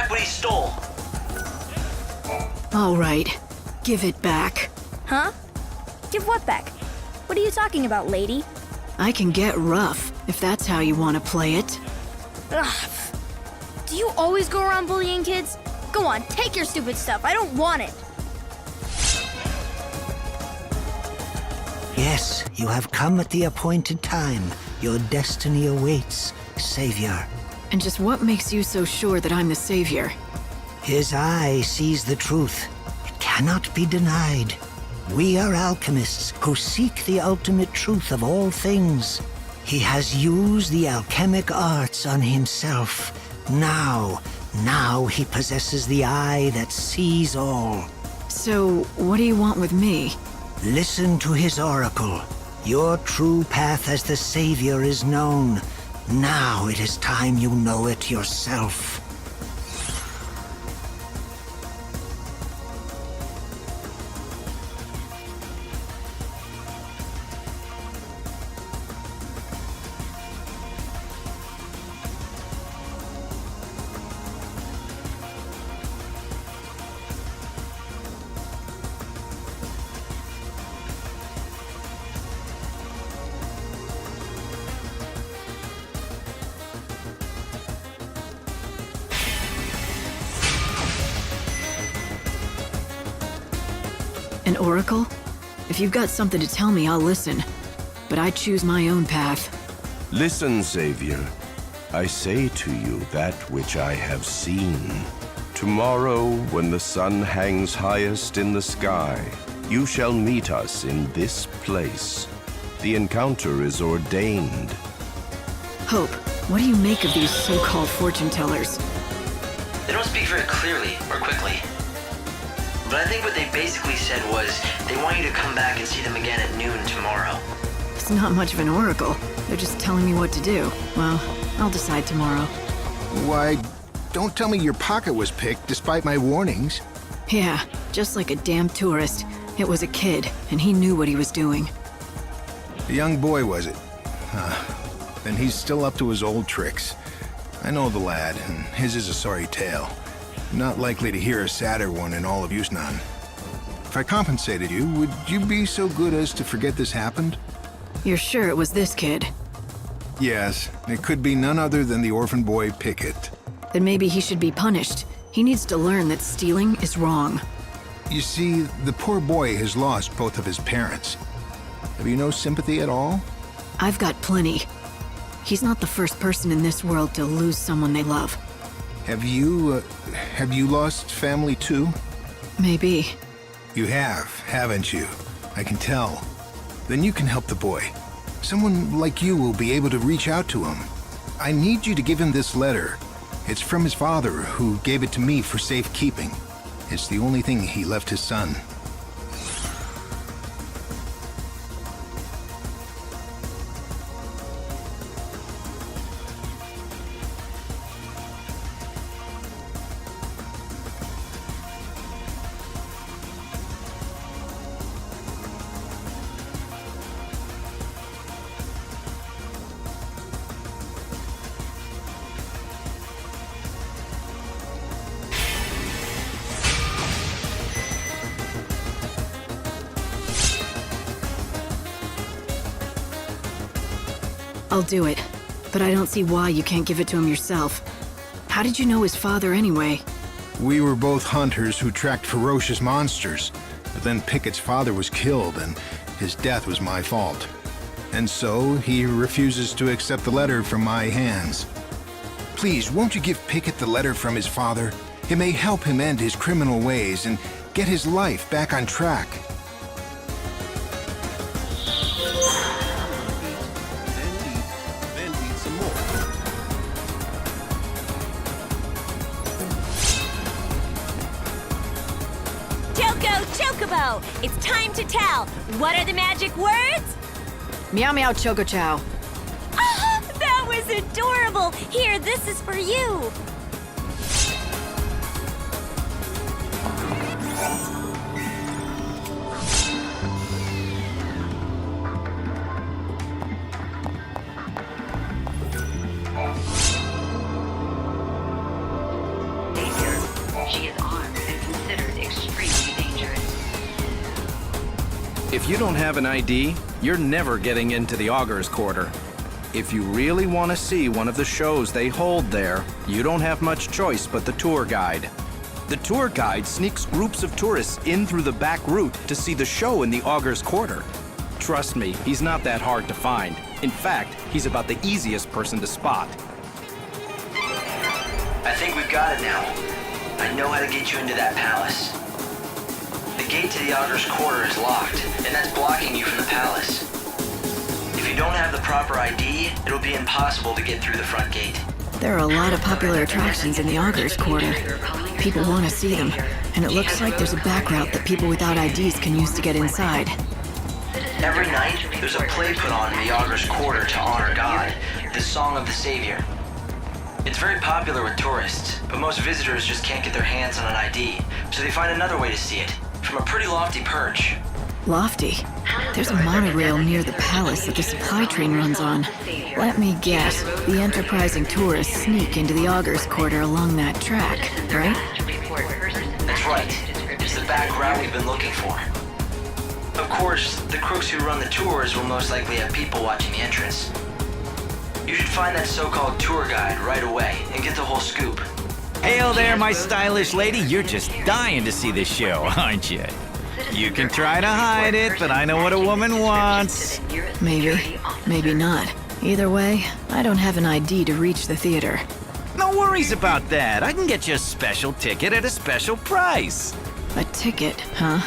back what he stole. All right. Give it back. Huh? Give what back? What are you talking about, lady? I can get rough, if that's how you want to play it. Ugh. Do you always go around bullying kids? Go on, take your stupid stuff. I don't want it. Yes, you have come at the appointed time. Your destiny awaits, Savior. And just what makes you so sure that I'm the savior? His eye sees the truth. It cannot be denied. We are alchemists who seek the ultimate truth of all things. He has used the alchemic arts on himself. Now he possesses the eye that sees all. So, what do you want with me? Listen to his oracle. Your true path as the Savior is known. Now it is time you know it yourself. An oracle? If you've got something to tell me, I'll listen. But I choose my own path. Listen, Savior. I say to you that which I have seen. Tomorrow, when the sun hangs highest in the sky, you shall meet us in this place. The encounter is ordained. Hope, what do you make of these so-called fortune tellers? They don't speak very clearly or quickly. But I think what they basically said was they want you to come back and see them again at noon tomorrow. It's not much of an oracle. They're just telling me what to do. Well, I'll decide tomorrow. Why, don't tell me your pocket was picked despite my warnings. Yeah, just like a damn tourist. It was a kid, and he knew what he was doing. A young boy, was it? Then he's still up to his old tricks. I know the lad, and his is a sorry tale. Not likely to hear a sadder one in all of Yusnan. If I compensated you, would you be so good as to forget this happened? You're sure it was this kid? Yes, it could be none other than the orphan boy Pickett. Then maybe he should be punished. He needs to learn that stealing is wrong. You see, the poor boy has lost both of his parents. Have you no sympathy at all? I've got plenty. He's not the first person in this world to lose someone they love. Have you lost family too? Maybe. You have, haven't you? I can tell. Then you can help the boy. Someone like you will be able to reach out to him. I need you to give him this letter. It's from his father, who gave it to me for safekeeping. It's the only thing he left his son. I'll do it, but I don't see why you can't give it to him yourself. How did you know his father anyway? We were both hunters who tracked ferocious monsters, but then Pickett's father was killed, and his death was my fault. And so, he refuses to accept the letter from my hands. Please, won't you give Pickett the letter from his father? It may help him end his criminal ways and get his life back on track. Chocobo, it's time to tell. What are the magic words? Meow meow choco chow. Ah, that was adorable. Here, this is for you. She is armed and considered extremely dangerous. If you don't have an ID, you're never getting into the Augur's Quarter. If you really want to see one of the shows they hold there, you don't have much choice but the tour guide. The tour guide sneaks groups of tourists in through the back route to see the show in the Augur's Quarter. Trust me, he's not that hard to find. In fact, he's about the easiest person to spot. I think we've got it now. I know how to get you into that palace. The gate to the Augur's Quarter is locked, and that's blocking you from the palace. If you don't have the proper ID, it'll be impossible to get through the front gate. There are a lot of popular attractions in the Augur's Quarter. People want to see them, and it looks like there's a back route that people without IDs can use to get inside. Every night, there's a play put on in the Augur's Quarter to honor God, the Song of the Savior. It's very popular with tourists, but most visitors just can't get their hands on an ID, so they find another way to see it, from a pretty lofty perch. Lofty? There's a monorail near the palace that the supply train runs on. Let me guess, the enterprising tourists sneak into the Augur's Quarter along that track, right? That's right. It's the back route we've been looking for. Of course, the crooks who run the tours will most likely have people watching the entrance. You should find that so-called tour guide right away and get the whole scoop. Hail there, my stylish lady. You're just dying to see this show, aren't you? You can try to hide it, but I know what a woman wants. Maybe, maybe not. Either way, I don't have an ID to reach the theater. No worries about that. I can get you a special ticket at a special price. A ticket, huh?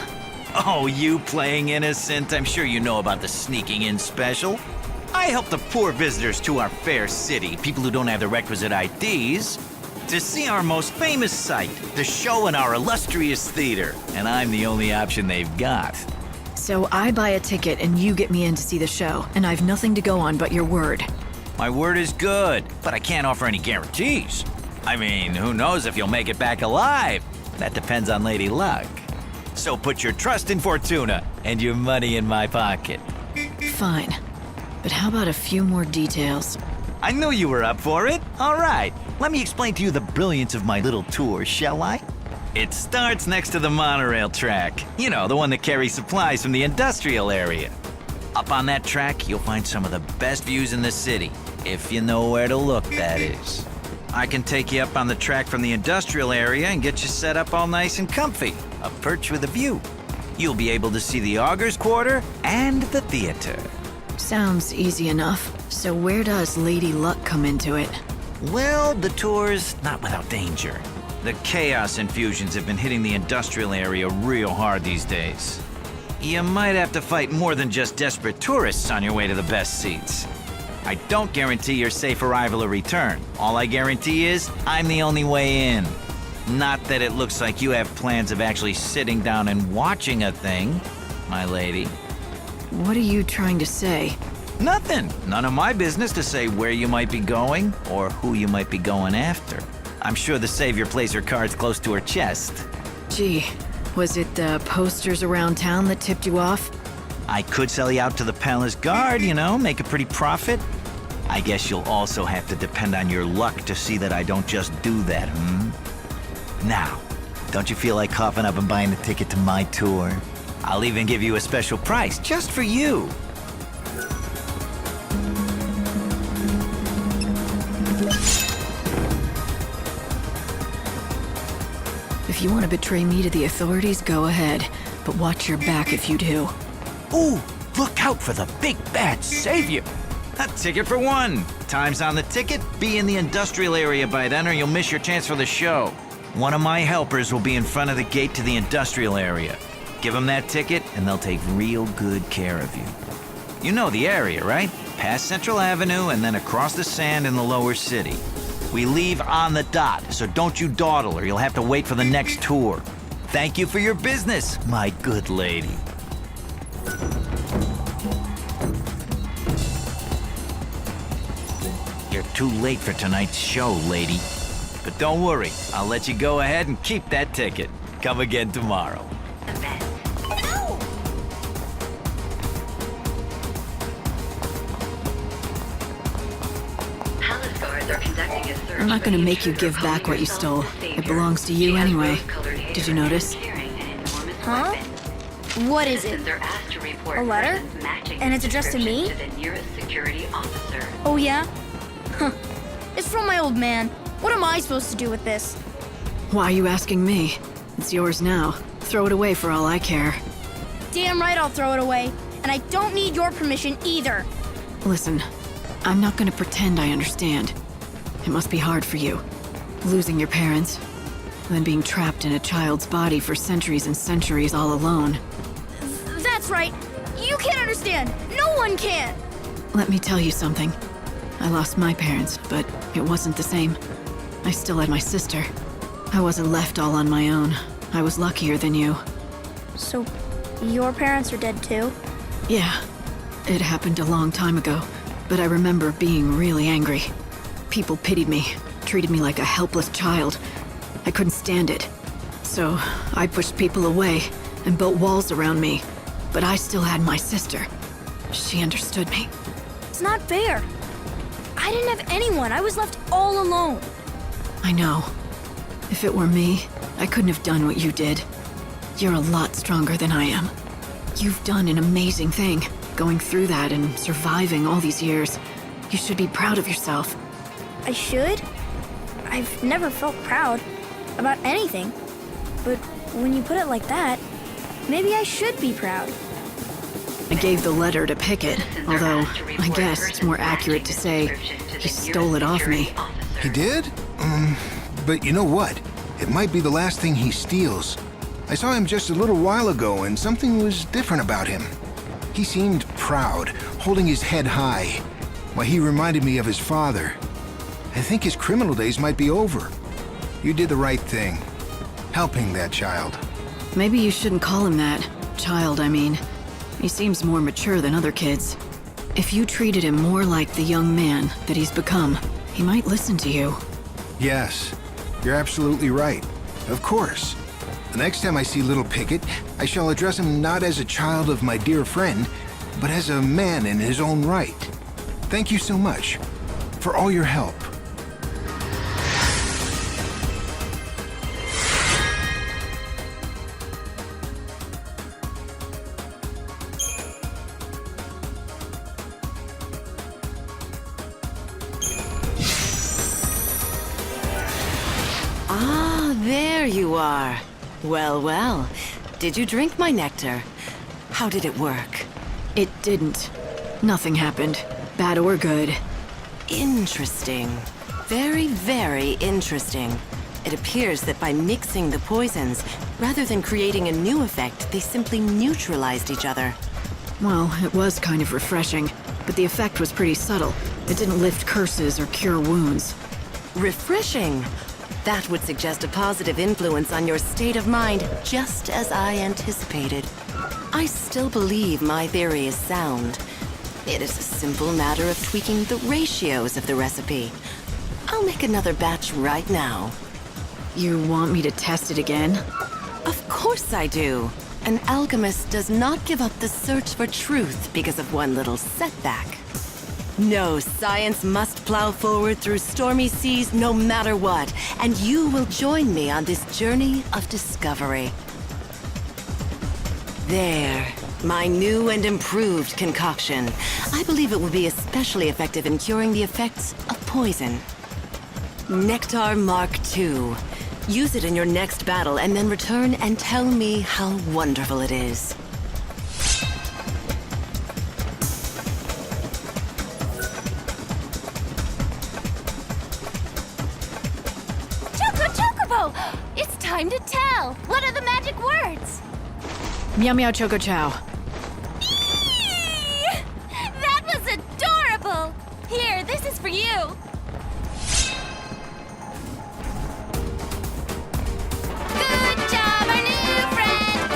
Oh, you playing innocent? I'm sure you know about the sneaking in special. I help the poor visitors to our fair city, people who don't have the requisite IDs, to see our most famous sight, the show in our illustrious theater. And I'm the only option they've got. So I buy a ticket and you get me in to see the show, and I've nothing to go on but your word. My word is good, but I can't offer any guarantees. I mean, who knows if you'll make it back alive? That depends on Lady Luck. So put your trust in Fortuna and your money in my pocket. Fine. But how about a few more details? I knew you were up for it. All right, let me explain to you the brilliance of my little tour, shall I? It starts next to the monorail track. You know, the one that carries supplies from the industrial area. Up on that track, you'll find some of the best views in the city. If you know where to look, that is. I can take you up on the track from the industrial area and get you set up all nice and comfy. A perch with a view. You'll be able to see the Augur's Quarter and the theater. Sounds easy enough. So where does Lady Luck come into it? Well, the tour's not without danger. The chaos infusions have been hitting the industrial area real hard these days. You might have to fight more than just desperate tourists on your way to the best seats. I don't guarantee your safe arrival or return. All I guarantee is I'm the only way in. Not that it looks like you have plans of actually sitting down and watching a thing, my lady. What are you trying to say? Nothing. None of my business to say where you might be going or who you might be going after. I'm sure the Savior plays her cards close to her chest. Gee, was it the posters around town that tipped you off? I could sell you out to the palace guard, you know, make a pretty profit. I guess you'll also have to depend on your luck to see that I don't just do that, Now, don't you feel like coughing up and buying a ticket to my tour? I'll even give you a special price just for you. If you want to betray me to the authorities, go ahead. But watch your back if you do. Ooh, look out for the big bad Savior. A ticket for one. Time's on the ticket. Be in the industrial area by then or you'll miss your chance for the show. One of my helpers will be in front of the gate to the industrial area. Give them that ticket and they'll take real good care of you. You know the area, right? Past Central Avenue and then across the sand in the lower city. We leave on the dot, so don't you dawdle or you'll have to wait for the next tour. Thank you for your business, my good lady. You're too late for tonight's show, lady. But don't worry, I'll let you go ahead and keep that ticket. Come again tomorrow. Palace guards are conducting a search. I'm not gonna make you give back what you stole. It belongs to you anyway. Did you notice? Huh? What is it? A letter? And it's addressed to me? Oh yeah? Huh. It's from my old man. What am I supposed to do with this? Why are you asking me? It's yours now. Throw it away for all I care. Damn right I'll throw it away. And I don't need your permission either. Listen, I'm not gonna pretend I understand. It must be hard for you. Losing your parents, then being trapped in a child's body for centuries and centuries all alone. That's right. You can't understand. No one can. Let me tell you something. I lost my parents, but it wasn't the same. I still had my sister. I wasn't left all on my own. I was luckier than you. So, your parents are dead too? Yeah. It happened a long time ago, but I remember being really angry. People pitied me, treated me like a helpless child. I couldn't stand it. So, I pushed people away and built walls around me. But I still had my sister. She understood me. It's not fair. I didn't have anyone. I was left all alone. I know. If it were me, I couldn't have done what you did. You're a lot stronger than I am. You've done an amazing thing, going through that and surviving all these years. You should be proud of yourself. I should? I've never felt proud about anything. But when you put it like that, maybe I should be proud. I gave the letter to Pickett, although I guess it's more accurate to say he stole it off me. He did? But you know what? It might be the last thing he steals. I saw him just a little while ago, and something was different about him. He seemed proud, holding his head high. Why, he reminded me of his father. I think his criminal days might be over. You did the right thing, helping that child. Maybe you shouldn't call him that. Child, I mean. He seems more mature than other kids. If you treated him more like the young man that he's become, he might listen to you. Yes, you're absolutely right. Of course. The next time I see little Pickett, I shall address him not as a child of my dear friend, but as a man in his own right. Thank you so much for all your help. There you are. Well, well. Did you drink my nectar? How did it work? It didn't. Nothing happened. Bad or good. Interesting. Very, very interesting. It appears that by mixing the poisons, rather than creating a new effect, they simply neutralized each other. Well, it was kind of refreshing, but the effect was pretty subtle. It didn't lift curses or cure wounds. Refreshing! That would suggest a positive influence on your state of mind, just as I anticipated. I still believe my theory is sound. It is a simple matter of tweaking the ratios of the recipe. I'll make another batch right now. You want me to test it again? Of course I do. An alchemist does not give up the search for truth because of one little setback. No, science must plow forward through stormy seas no matter what, and you will join me on this journey of discovery. There, my new and improved concoction. I believe it will be especially effective in curing the effects of poison. Nektar Mk II. Use it in your next battle and then return and tell me how wonderful it is. It's time to tell! What are the magic words? Meow meow choco chow. Eee! That was adorable! Here, this is for you! Good job, our new friend!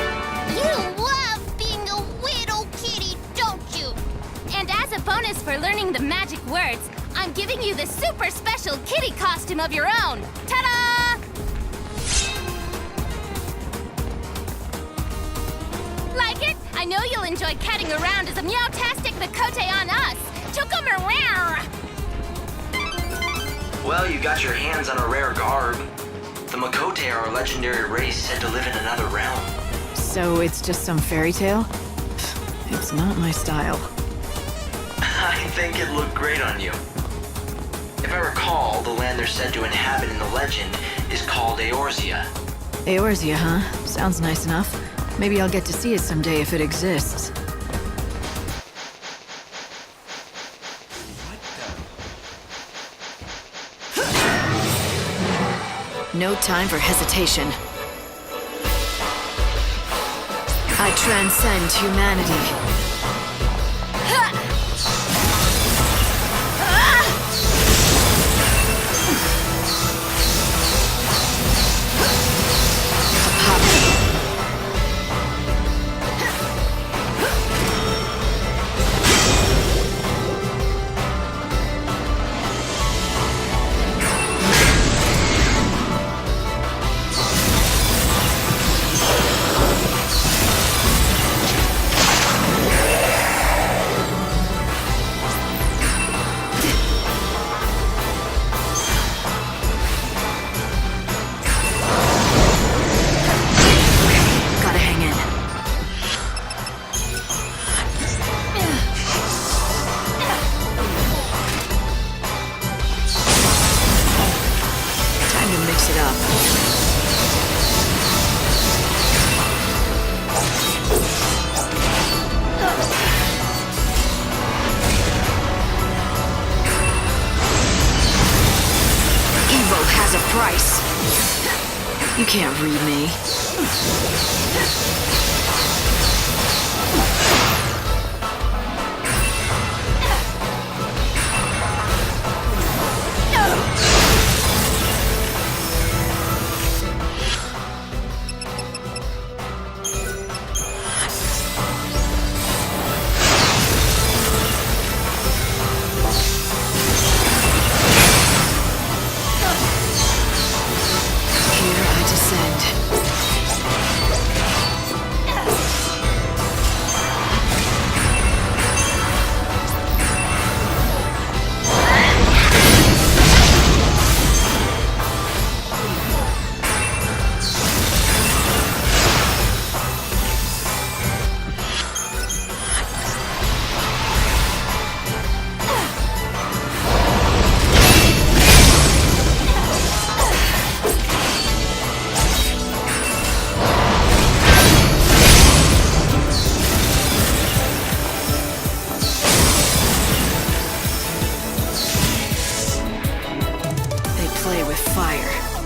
You love being a little kitty, don't you? And as a bonus for learning the magic words, I'm giving you the super special kitty costume of your own! Ta-da! Like it? I know you'll enjoy catting around as a meow-tastic Mk II on us. Choco-meow! Well, you got your hands on a rare garb. The Makote are a legendary race said to live in another realm. So it's just some fairy tale? It's not my style. I think it looked great on you. If I recall, the land they're said to inhabit in the legend is called Eorzea. Eorzea, huh? Sounds nice enough. Maybe I'll get to see it someday if it exists. No time for hesitation. I transcend humanity. Price. You can't read me. Play with fire.